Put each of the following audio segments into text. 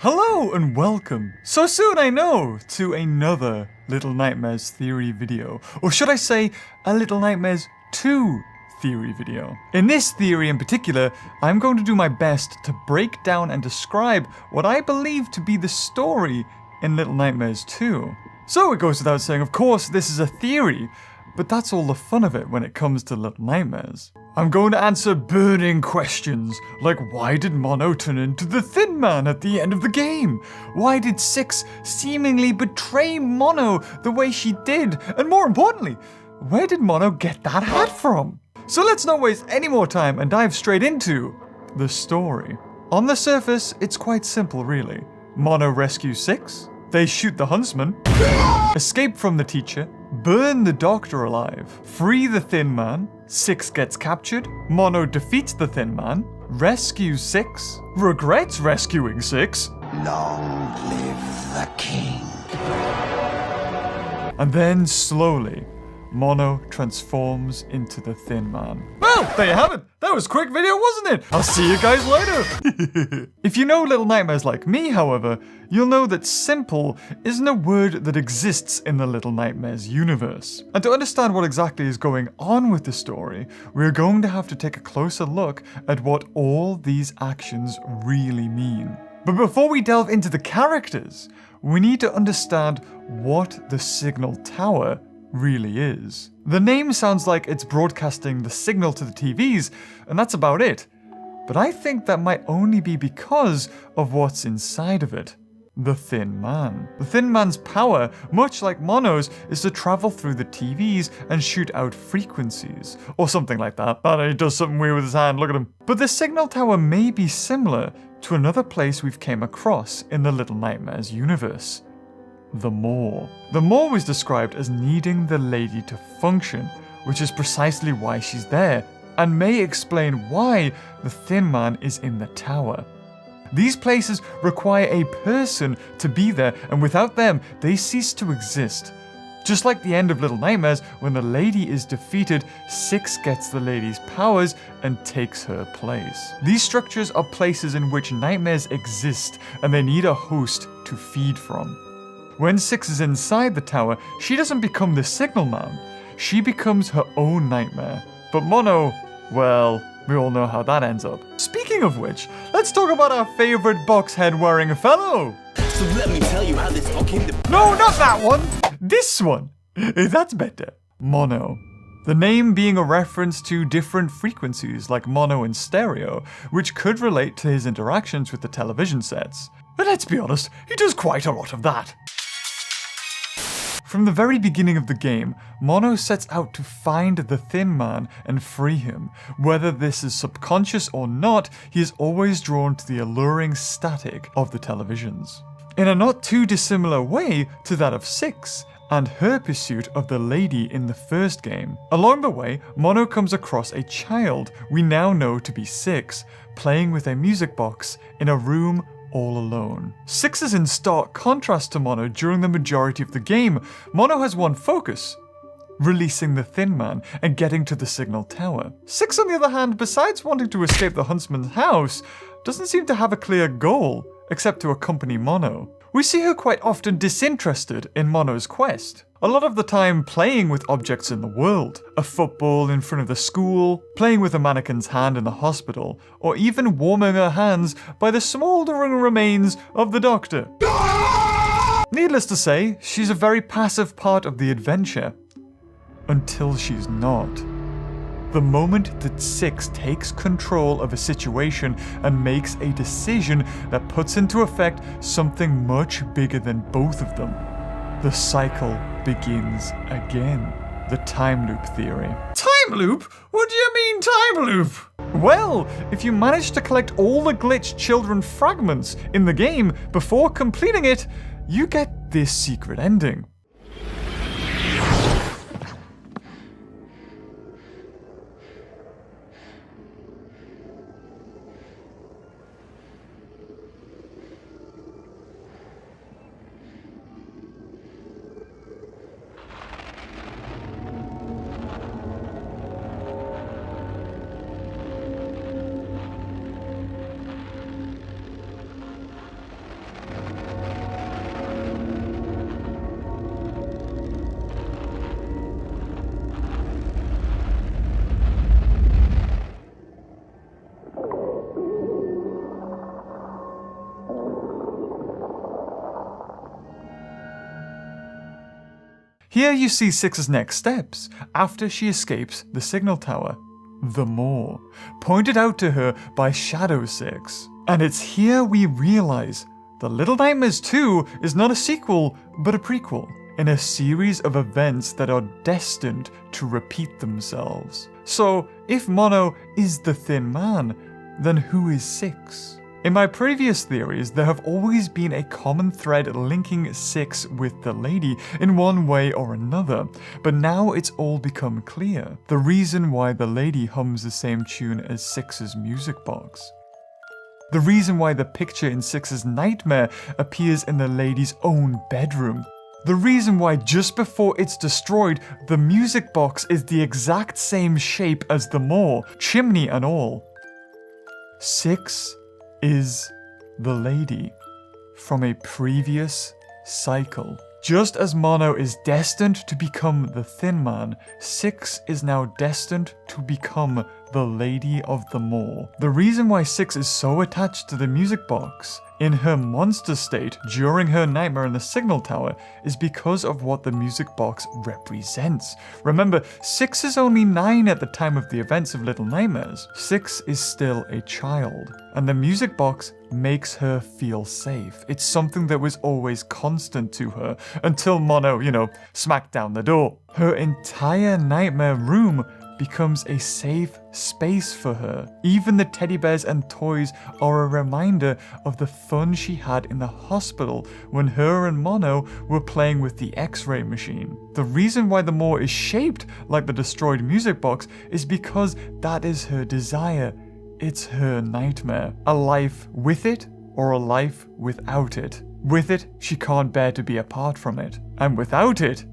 Hello and welcome, so soon I know, to another Little Nightmares theory video. Or should I say, a Little Nightmares 2 theory video. In this theory in particular, I'm going to do my best to break down and describe what I believe to be the story in Little Nightmares 2. So it goes without saying, of course, this is a theory, but that's all the fun of it when it comes to Little Nightmares. I'm going to answer burning questions, like why did Mono turn into the Thin Man at the end of the game? Why did Six seemingly betray Mono the way she did? And more importantly, where did Mono get that hat from? So let's not waste any more time and dive straight into the story. On the surface, it's quite simple really. Mono rescues Six, they shoot the huntsman, escape from the teacher, burn the doctor alive, free the Thin Man, Six gets captured, Mono defeats the Thin Man, rescues Six, regrets rescuing Six, Long live the king. and then slowly, Mono transforms into the Thin Man. Well, there you have it. That was a quick video, wasn't it? I'll see you guys later. If you know Little Nightmares like me, however, you'll know that simple isn't a word that exists in the Little Nightmares universe. And to understand what exactly is going on with the story, we're going to have to take a closer look at what all these actions really mean. But before we delve into the characters, we need to understand what the Signal Tower really is. The name sounds like it's broadcasting the signal to the TVs, and that's about it. But I think that might only be because of what's inside of it. The Thin Man. The Thin Man's power, much like Mono's, is to travel through the TVs and shoot out frequencies, or something like that. And he does something weird with his hand, look at him. But the Signal Tower may be similar to another place we've came across in the Little Nightmares universe. The Maw. The Maw was described as needing the lady to function, which is precisely why she's there, and may explain why the Thin Man is in the tower. These places require a person to be there, and without them, they cease to exist. Just like the end of Little Nightmares, when the lady is defeated, Six gets the lady's powers and takes her place. These structures are places in which nightmares exist, and they need a host to feed from. When Six is inside the tower, she doesn't become the Signal Man. She becomes her own nightmare. But Mono, well, we all know how that ends up. Speaking of which, let's talk about our favorite box head wearing fellow. So let me tell you how this all came to... No, not that one! This one! That's better. Mono. The name being a reference to different frequencies like mono and stereo, which could relate to his interactions with the television sets. But let's be honest, he does quite a lot of that. From the very beginning of the game, Mono sets out to find the Thin Man and free him. Whether this is subconscious or not, he is always drawn to the alluring static of the televisions. In a not too dissimilar way to that of Six, and her pursuit of the lady in the first game. Along the way, Mono comes across a child we now know to be Six, playing with a music box in a room all alone. Six is in stark contrast to Mono during the majority of the game. Mono has one focus: releasing the Thin Man and getting to the Signal Tower. Six, on the other hand, besides wanting to escape the huntsman's house, doesn't seem to have a clear goal, except to accompany Mono. We see her quite often disinterested in Mono's quest. A lot of the time playing with objects in the world, a football in front of the school, playing with a mannequin's hand in the hospital, or even warming her hands by the smouldering remains of the doctor. Needless to say, she's a very passive part of the adventure. Until she's not. The moment that Six takes control of a situation and makes a decision that puts into effect something much bigger than both of them, the cycle begins again. The time loop theory. Time loop? What do you mean time loop? Well, if you manage to collect all the glitched children fragments in the game before completing it, you get this secret ending. Here you see Six's next steps after she escapes the signal tower. The Maw, pointed out to her by Shadow Six. And it's here we realize The Little Nightmares 2 is not a sequel, but a prequel, in a series of events that are destined to repeat themselves. So, if Mono is the Thin Man, then who is Six? In my previous theories, there have always been a common thread linking Six with the lady in one way or another, but now it's all become clear. The reason why the lady hums the same tune as Six's music box. The reason why the picture in Six's nightmare appears in the lady's own bedroom. The reason why just before it's destroyed, the music box is the exact same shape as the Maw, chimney and all. Six is the lady from a previous cycle. Just as Mono is destined to become the Thin Man, Six is now destined to become the Lady of the Maw. The reason why Six is so attached to the music box in her monster state during her nightmare in the signal tower is because of what the music box represents. Remember, Six is only 9 at the time of the events of Little Nightmares. Six is still a child, and the music box makes her feel safe. It's something that was always constant to her until Mono, smacked down the door. Her entire nightmare room becomes a safe space for her. Even the teddy bears and toys are a reminder of the fun she had in the hospital when her and Mono were playing with the X-ray machine. The reason why the Maw is shaped like the destroyed music box is because that is her desire. It's her nightmare. A life with it or a life without it. With it, she can't bear to be apart from it. And without it,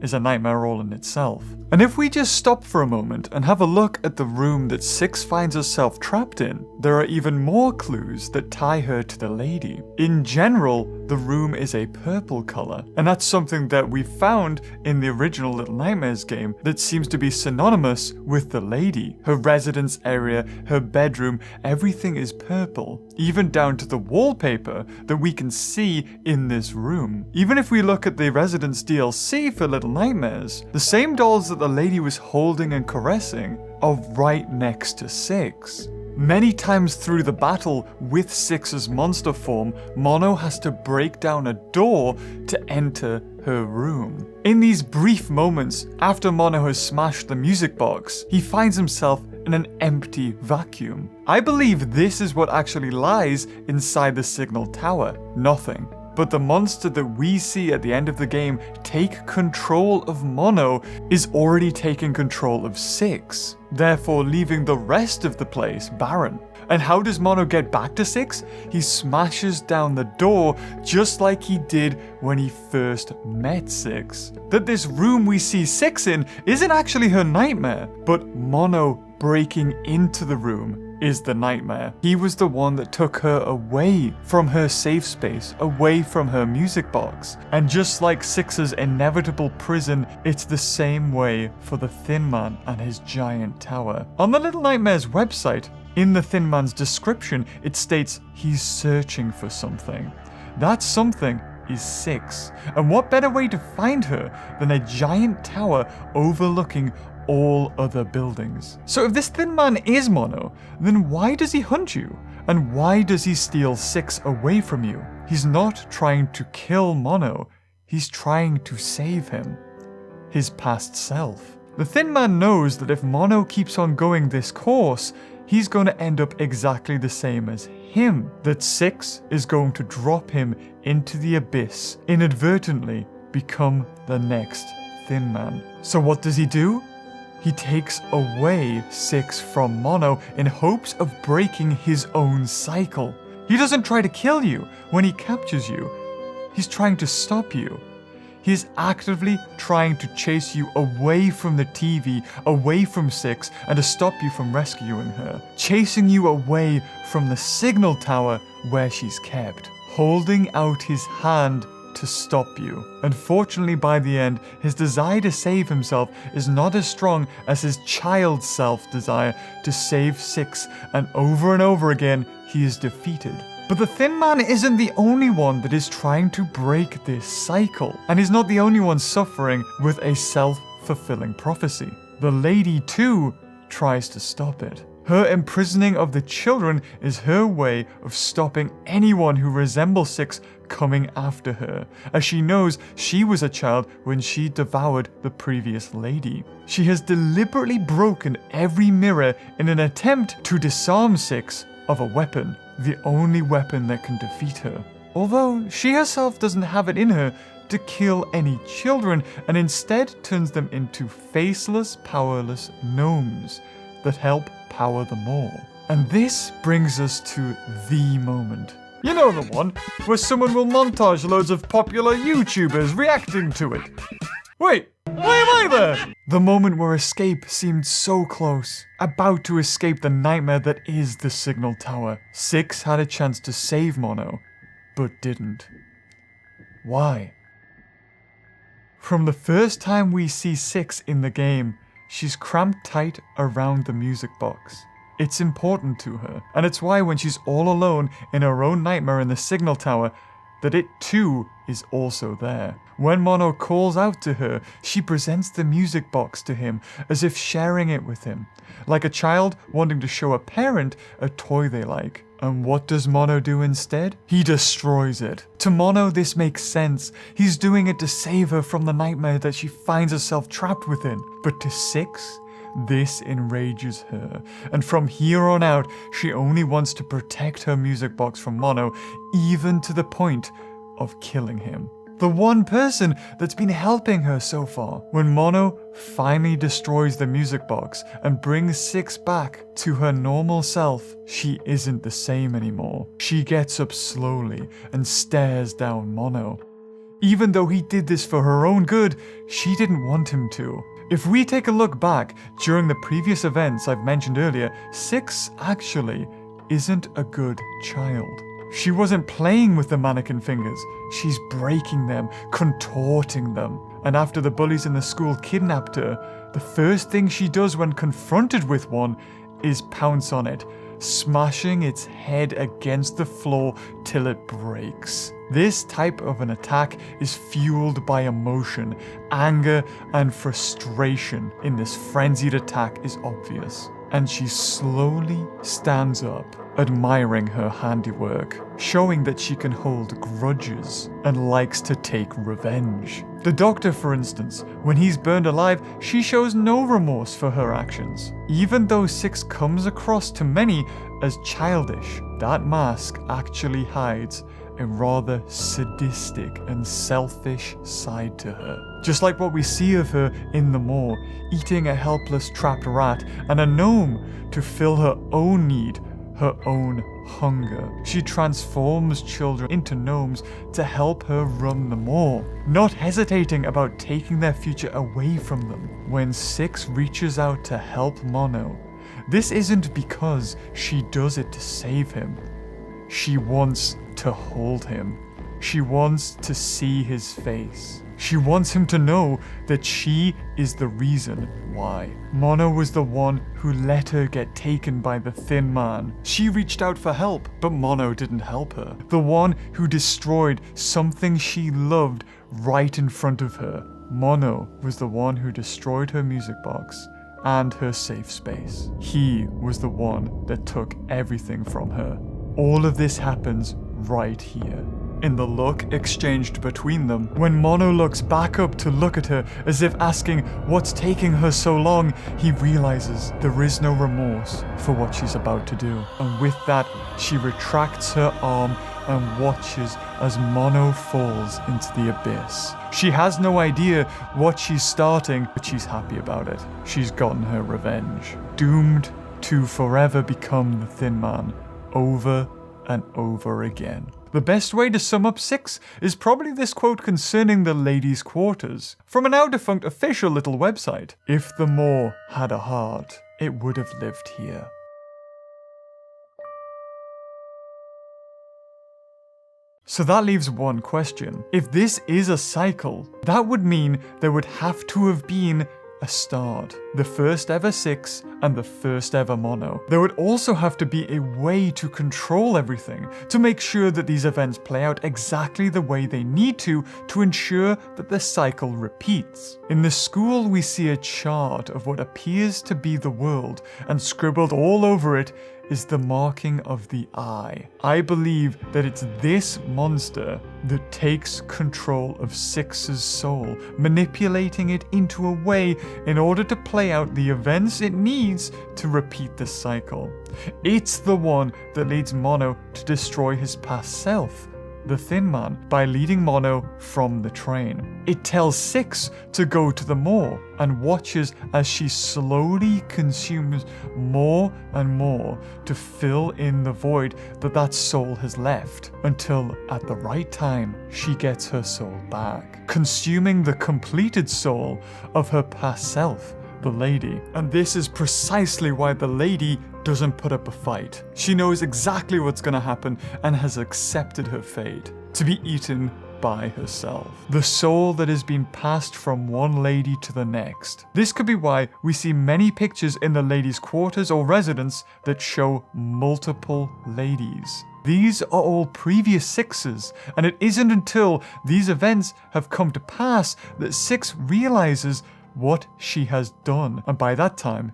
is a nightmare all in itself. And if we just stop for a moment and have a look at the room that Six finds herself trapped in, there are even more clues that tie her to the lady. In general, the room is a purple color, and that's something that we found in the original Little Nightmares game that seems to be synonymous with the lady. Her residence area, her bedroom, everything is purple, even down to the wallpaper that we can see in this room. Even if we look at the Residence DLC for Little Nightmares, the same dolls that the lady was holding and caressing are right next to Six. Many times through the battle with Six's monster form, Mono has to break down a door to enter her room. In these brief moments, after Mono has smashed the music box, he finds himself in an empty vacuum. I believe this is what actually lies inside the signal tower. Nothing. But the monster that we see at the end of the game take control of Mono is already taking control of Six, therefore leaving the rest of the place barren. And how does Mono get back to Six? He smashes down the door just like he did when he first met Six. That this room we see Six in isn't actually her nightmare, but Mono breaking into the room is the nightmare. He was the one that took her away from her safe space, away from her music box. And just like Six's inevitable prison, it's the same way for the Thin Man and his giant tower. On the Little Nightmares website, in the Thin Man's description, it states he's searching for something. That something is Six. And what better way to find her than a giant tower overlooking all other buildings? So if this Thin Man is Mono, then why does he hunt you? And why does he steal Six away from you? He's not trying to kill Mono, he's trying to save him. His past self. The Thin Man knows that if Mono keeps on going this course, he's going to end up exactly the same as him. That Six is going to drop him into the abyss, inadvertently become the next Thin Man. So what does he do? He takes away Six from Mono in hopes of breaking his own cycle. He doesn't try to kill you when he captures you. He's trying to stop you. He's actively trying to chase you away from the TV, away from Six, and to stop you from rescuing her. Chasing you away from the signal tower where she's kept. Holding out his hand to stop you. Unfortunately, by the end, his desire to save himself is not as strong as his child self desire to save Six, and over again, he is defeated. But the Thin Man isn't the only one that is trying to break this cycle, and he's not the only one suffering with a self-fulfilling prophecy. The lady too tries to stop it. Her imprisoning of the children is her way of stopping anyone who resembles Six coming after her, as she knows she was a child when she devoured the previous lady. She has deliberately broken every mirror in an attempt to disarm Six of a weapon, the only weapon that can defeat her. Although she herself doesn't have it in her to kill any children, and instead turns them into faceless, powerless gnomes that help power them all. And this brings us to the moment. You know, the one where someone will montage loads of popular YouTubers reacting to it. Wait, why am I there? The moment where escape seemed so close, about to escape the nightmare that is the Signal Tower. Six had a chance to save Mono, but didn't. Why? From the first time we see Six in the game, she's cramped tight around the music box. It's important to her, and it's why when she's all alone in her own nightmare in the Signal Tower, that it too is also there. When Mono calls out to her, she presents the music box to him as if sharing it with him, like a child wanting to show a parent a toy they like. And what does Mono do instead? He destroys it. To Mono, this makes sense. He's doing it to save her from the nightmare that she finds herself trapped within. But to Six, this enrages her. And from here on out, she only wants to protect her music box from Mono, even to the point of killing him. The one person that's been helping her so far. When Mono finally destroys the music box and brings Six back to her normal self, she isn't the same anymore. She gets up slowly and stares down Mono. Even though he did this for her own good, she didn't want him to. If we take a look back during the previous events I've mentioned earlier, Six actually isn't a good child. She wasn't playing with the mannequin fingers, she's breaking them, contorting them. And after the bullies in the school kidnapped her, the first thing she does when confronted with one is pounce on it, smashing its head against the floor till it breaks. This type of an attack is fueled by emotion, anger, and frustration. In this frenzied attack is obvious. And she slowly stands up, admiring her handiwork, showing that she can hold grudges and likes to take revenge. The Doctor, for instance, when he's burned alive, she shows no remorse for her actions. Even though Six comes across to many as childish, that mask actually hides a rather sadistic and selfish side to her. Just like what we see of her in the moor, eating a helpless trapped rat and a gnome to fill her own need, her own hunger. She transforms children into gnomes to help her run the moor, not hesitating about taking their future away from them. When Six reaches out to help Mono, this isn't because she does it to save him. She wants to hold him. She wants to see his face. She wants him to know that she is the reason why. Mono was the one who let her get taken by the Thin Man. She reached out for help, but Mono didn't help her. The one who destroyed something she loved right in front of her. Mono was the one who destroyed her music box and her safe space. He was the one that took everything from her. All of this happens right here. In the look exchanged between them, when Mono looks back up to look at her as if asking what's taking her so long, he realizes there is no remorse for what she's about to do. And with that, she retracts her arm and watches as Mono falls into the abyss. She has no idea what she's starting, but she's happy about it. She's gotten her revenge. Doomed to forever become the Thin Man, over and over again. The best way to sum up Six is probably this quote concerning the ladies' quarters, from a now defunct official little website. If the moor had a heart, it would have lived here. So that leaves one question. If this is a cycle, that would mean there would have to have been a start. The first ever Six and the first ever Mono. There would also have to be a way to control everything, to make sure that these events play out exactly the way they need to ensure that the cycle repeats. In the school, we see a chart of what appears to be the world, and scribbled all over it is the marking of the eye. I believe that it's this monster that takes control of Six's soul, manipulating it into a way in order to play out the events it needs to repeat the cycle. It's the one that leads Mono to destroy his past self, the Thin Man, by leading Mono from the train. It tells Six to go to the moor and watches as she slowly consumes more and more to fill in the void that soul has left, until at the right time she gets her soul back, consuming the completed soul of her past self, the lady. And this is precisely why the lady doesn't put up a fight. She knows exactly what's gonna happen and has accepted her fate, to be eaten by herself. The soul that has been passed from one lady to the next. This could be why we see many pictures in the lady's quarters or residence that show multiple ladies. These are all previous Sixes, and it isn't until these events have come to pass that Six realizes what she has done, and by that time,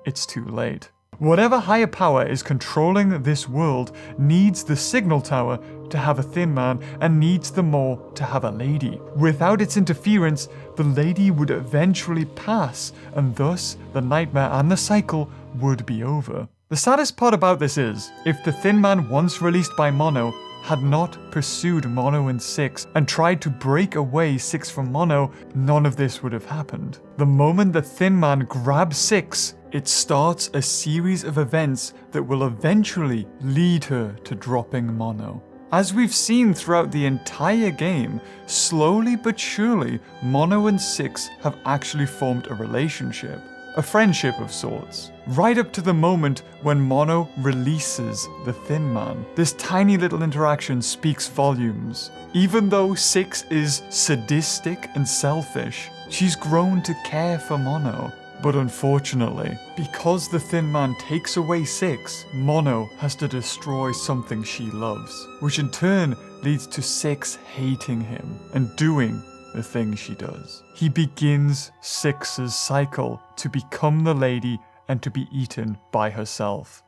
it's too late. Whatever higher power is controlling this world needs the signal tower to have a Thin Man and needs the moor to have a lady. Without its interference, the lady would eventually pass, and thus the nightmare and the cycle would be over. The saddest part about this is, if the Thin Man once released by Mono had not pursued Mono and Six and tried to break away Six from Mono, none of this would have happened. The moment the Thin Man grabs Six, it starts a series of events that will eventually lead her to dropping Mono. As we've seen throughout the entire game, slowly but surely, Mono and Six have actually formed a relationship. A friendship of sorts. Right up to the moment when Mono releases the Thin Man. This tiny little interaction speaks volumes. Even though Six is sadistic and selfish, she's grown to care for Mono. But unfortunately, because the Thin Man takes away Six, Mono has to destroy something she loves, which in turn leads to Six hating him and doing the thing she does. He begins Six's cycle to become the lady and to be eaten by herself.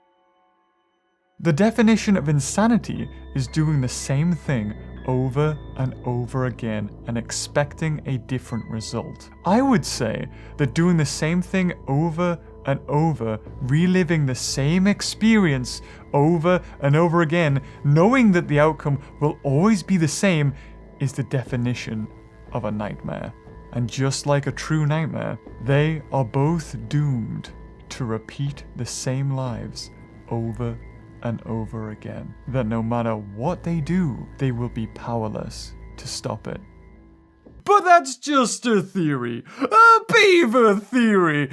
The definition of insanity is doing the same thing over and over again and expecting a different result. I would say that doing the same thing over and over, reliving the same experience over and over again, knowing that the outcome will always be the same, is the definition of a nightmare. And just like a true nightmare, they are both doomed to repeat the same lives over and over again. That no matter what they do, they will be powerless to stop it. But that's just a theory. A beaver theory!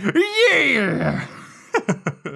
Yeah!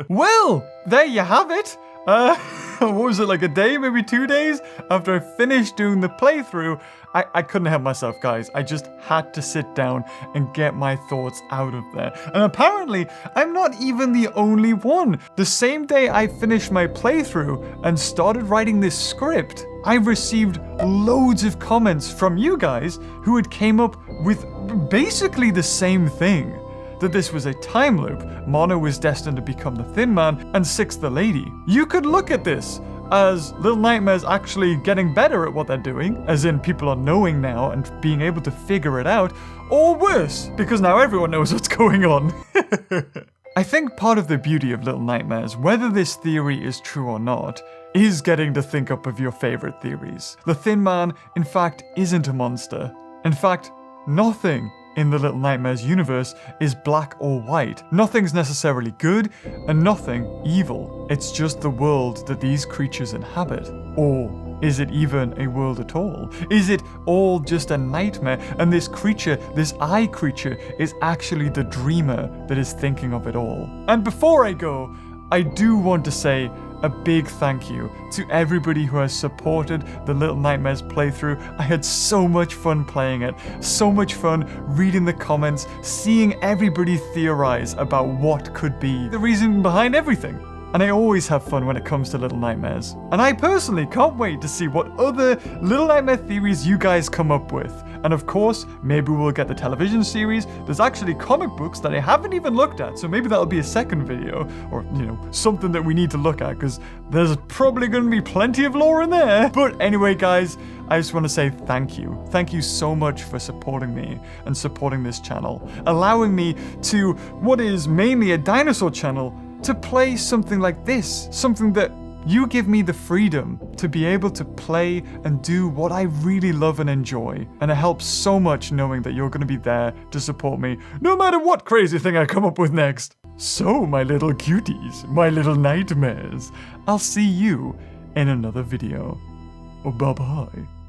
Well, there you have it. What was it, like a day, maybe 2 days after I finished doing the playthrough? I couldn't help myself, guys. I just had to sit down and get my thoughts out of there. And apparently, I'm not even the only one. The same day I finished my playthrough and started writing this script, I received loads of comments from you guys who had came up with basically the same thing. That this was a time loop. Mono was destined to become the Thin Man and Six the lady. You could look at this as Little Nightmares actually getting better at what they're doing, as in people are knowing now and being able to figure it out, or worse, because now everyone knows what's going on. I think part of the beauty of Little Nightmares, whether this theory is true or not, is getting to think up of your favorite theories. The Thin Man, in fact, isn't a monster. In fact, nothing in the Little Nightmares universe is black or white. Nothing's necessarily good and nothing evil. It's just the world that these creatures inhabit. Or is it even a world at all? Is it all just a nightmare and this creature, this eye creature, is actually the dreamer that is thinking of it all? And before I go, I do want to say a big thank you to everybody who has supported the Little Nightmares playthrough. I had so much fun playing it, so much fun reading the comments, seeing everybody theorize about what could be the reason behind everything. And I always have fun when it comes to Little Nightmares. And I personally can't wait to see what other Little Nightmare theories you guys come up with. And of course, maybe we'll get the television series. There's actually comic books that I haven't even looked at, so maybe that'll be a second video, or, you know, something that we need to look at, because there's probably going to be plenty of lore in there. But anyway, guys, I just want to say thank you. Thank you so much for supporting me and supporting this channel, allowing me to, what is mainly a dinosaur channel, to play something like this, something that you give me the freedom to be able to play and do what I really love and enjoy. And it helps so much knowing that you're going to be there to support me no matter what crazy thing I come up with next. So, my little cuties, my little nightmares, I'll see you in another video. Bye-bye.